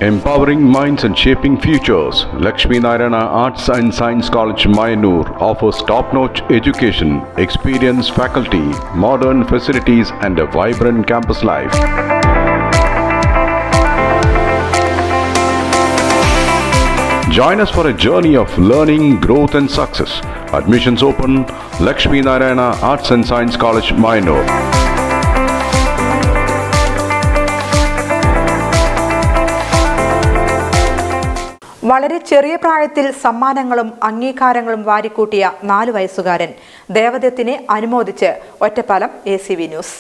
Empowering minds and shaping futures, Lakshmi Narayana Arts and Science College, Mayanur offers top-notch education, experienced faculty, modern facilities and a vibrant campus life. Join us for a journey of learning, growth and success. Admissions open, Lakshmi Narayana Arts and Science College, Mayanur. വളരെ ചെറിയ പ്രായത്തിൽ സമ്മാനങ്ങളും അംഗീകാരങ്ങളും വാരിക്കൂട്ടിയ 4 വയസ്സുകാരൻ ദേവദത്തിനെ അനുമോദിച്ച് Ottapalam ACV news.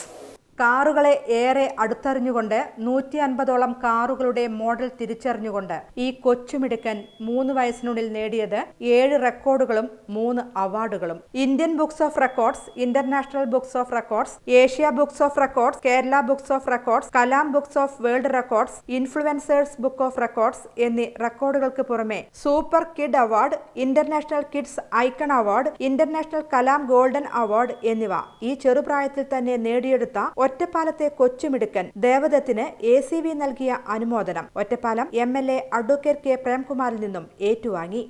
കാറുകളെ ഏറെ അടുത്തറിഞ്ഞുകൊണ്ട് 150ഓളം കാറുകളുടെ model തിരിച്ചറിഞ്ഞുകൊണ്ട് ഈ കൊച്ചുമിടുക്കൻ 3 വയസ്സിനുള്ളിൽ നേടിയത് 7 റെക്കോർഡുകളും 3 അവാർഡുകളും. Indian books of records, international books of records, Asia books of records, Kerala books of records, Kalam books of world records, influencers book of records എന്നീ റെക്കോർഡുകൾക്ക് പുറമെ super kid award, international kids icon award, international Kalam golden award എന്നിവ ഈ ചെറുപ്രായത്തിൽ തന്നെ നേടിയെടുത്ത ഒറ്റപ്പാലത്തെ കൊച്ചുമിടുക്കൻ ദേവദത്തിന് ACV നൽകിയ അനുമോദനം Ottapalam MLA advocate K. പ്രേംകുമാറിൽ നിന്നും ഏറ്റുവാങ്ങി.